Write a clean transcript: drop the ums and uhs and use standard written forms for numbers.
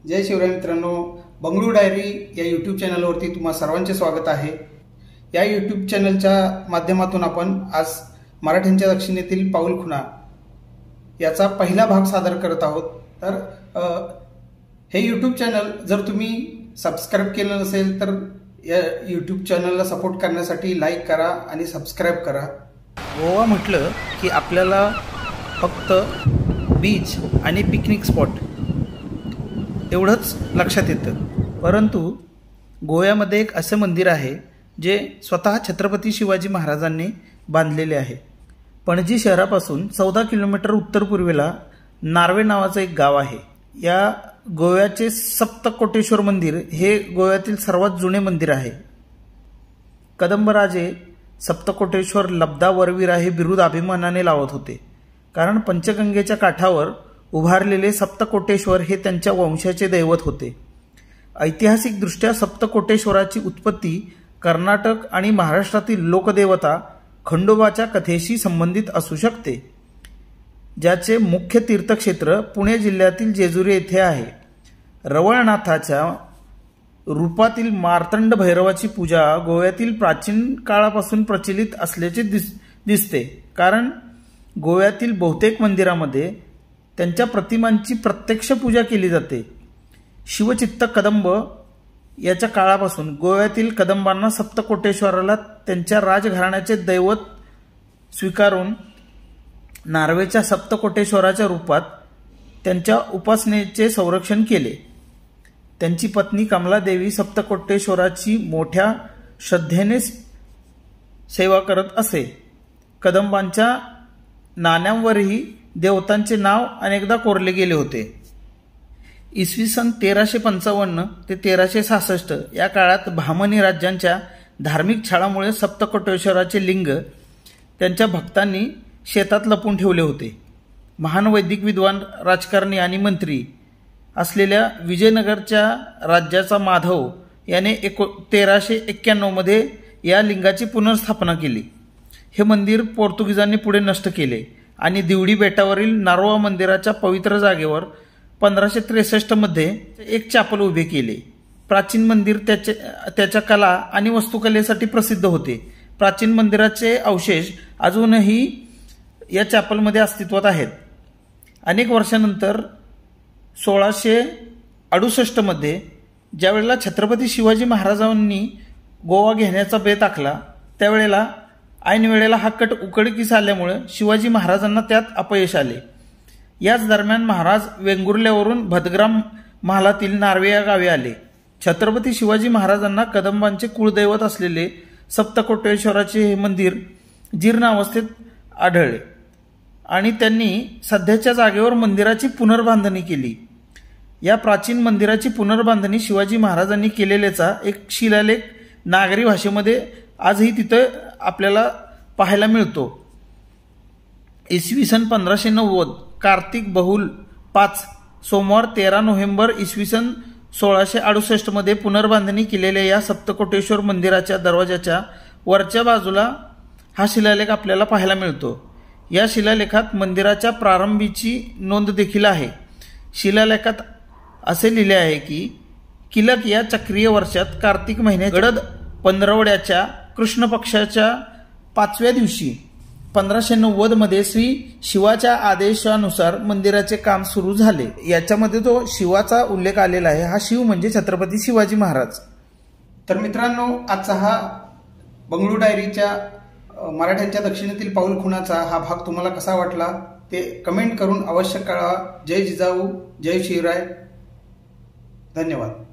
जय शिवराय मित्रांनो, बंगळूर डायरी या यूट्यूब चॅनलवरती तुम्हा सर्वांचे स्वागत आहे। या यूट्यूब चॅनलच्या माध्यमातून आपण आज मराठ्यांच्या दक्षिणेतील पाऊलखुणा याचा पहिला भाग सादर करत आहोत। तर हे यूट्यूब चॅनल जर तुम्ही सबस्क्राइब केलं नसेल तर या यूट्यूब चॅनलला सपोर्ट करण्यासाठी लाईक करा आणि सबस्क्राइब करा। गोवा म्हटलं की आपल्याला फक्त बीच आणि पिकनिक स्पॉट एवढंच लक्षात येतं, परंतु गोव्यामध्ये एक असं मंदिर आहे जे स्वतः छत्रपती शिवाजी महाराजांनी बांधलेले आहे। पणजी शहरापासून 14 किलोमीटर उत्तर पूर्वेला नार्वे नावाचं एक गाव आहे। या गोव्याचे सप्तकोटेश्वर मंदिर हे गोव्यातील सर्वात जुने मंदिर आहे। कदंबराजे सप्तकोटेश्वर लब्धा वरवीरा हे बिरुद अभिमानाने लावत होते, कारण पंचगंगेच्या काठावर उभारलेले सप्तकोटेश्वर हे त्यांच्या वंशाचे दैवत होते। ऐतिहासिकदृष्ट्या सप्तकोटेश्वराची उत्पत्ती कर्नाटक आणि महाराष्ट्रातील लोकदेवता खंडोबाच्या कथेशी संबंधित असू शकते, ज्याचे मुख्य तीर्थक्षेत्र पुणे जिल्ह्यातील जेजुरी येथे आहे। रवळनाथाच्या रूपातील मार्तंड भैरवाची पूजा गोव्यातील प्राचीन काळापासून प्रचलित असल्याचे दिसते, कारण गोव्यातील बहुतेक मंदिरांमध्ये त्यांच्या प्रतिमांची प्रत्यक्ष पूजा केली जाते। शिवचित्त कदंब याच्या काळापासून गोव्यातील कदंबांना सप्तकोटेश्वराला त्यांच्या राजघराण्याचे दैवत स्वीकारून नार्वेच्या सप्तकोटेश्वराच्या रूपात त्यांच्या उपासनेचे संरक्षण केले। त्यांची पत्नी कमलादेवी सप्तकोटेश्वराची मोठ्या श्रद्धेने सेवा करत असे। कदंबांच्या नाण्यांवरही देवतांचे नाव अनेकदा कोरले गेले होते। इसवी सन 1355 ते 1366 या काळात बहामनी राज्यांच्या धार्मिक छळामुळे सप्तकोटेश्वराचे लिंग त्यांच्या भक्तांनी शेतात लपून ठेवले होते। महान वैदिक विद्वान, राजकारणी आणि मंत्री असलेल्या विजयनगरच्या राज्याचा माधव याने 1391 मध्ये या लिंगाची पुनर्स्थापना केली। हे मंदिर पोर्तुगीजांनी पुढे नष्ट केले आणि दिवडी बेटावरील नारोवा मंदिराच्या पवित्र जागेवर 1563 मध्ये एक चॅपल उभे केले। प्राचीन मंदिर त्याच्या कला आणि वास्तुकलेसाठी प्रसिद्ध होते। प्राचीन मंदिराचे अवशेष अजूनही या चॅपलमध्ये अस्तित्वात आहेत। अनेक वर्षानंतर 1668 मध्ये ज्यावेळेला छत्रपती शिवाजी महाराजांनी गोवा घेण्याचा बेत आखला, त्यावेळेला ऐन वेळेला हा कट उघडकीस आल्यामुळे शिवाजी महाराजांना त्यात अपयश आले। याच दरम्यान महाराज वेंगुर्ल्यावरून भदग्राम महालातील नार्वे या गावी आले। छत्रपती शिवाजी महाराजांना कदंबांचे कुळदैवत असलेले सप्तकोटेश्वराचे हे मंदिर जीर्ण अवस्थेत आढळले आणि त्यांनी सध्याच्या जागेवर मंदिराची पुनर्बांधणी केली। या प्राचीन मंदिराची पुनर्बांधणी शिवाजी महाराजांनी केलेल्याचा एक शिलालेख नागरी भाषेमध्ये आजही तिथे आपल्याला पाहायला मिळतो। इसवी सन 1590 कार्तिक बहुल 5 सोमवार 13 नोव्हेंबर इसवी सन 1668 मध्ये पुनर्बांधणी केलेल्या या सप्तकोटेश्वर मंदिराच्या दरवाजाच्या वरच्या बाजूला हा शिलालेख आपल्याला पाहायला मिळतो। या शिलालेखात मंदिराच्या प्रारंभीची नोंद देखील आहे। शिलालेखात असे लिहिले आहे की किलक या चक्रीय वर्षात कार्तिक महिन्यात गडद पंधरवड्याच्या कृष्ण पक्षाच्या 5व्या दिवशी 1590 मध्ये श्री शिवाच्या आदेशानुसार मंदिराचे काम सुरू झाले। याच्यामध्ये तो शिवाचा उल्लेख आलेला आहे। हा शिव म्हणजे छत्रपती शिवाजी महाराज। तर मित्रांनो, आजचा हा बंगळूर डायरीच्या मराठ्यांच्या दक्षिणेतील पाऊलखुणाचा हा भाग तुम्हाला कसा वाटला ते कमेंट करून अवश्य कळवा। जय जिजाऊ, जय शिवराय, धन्यवाद।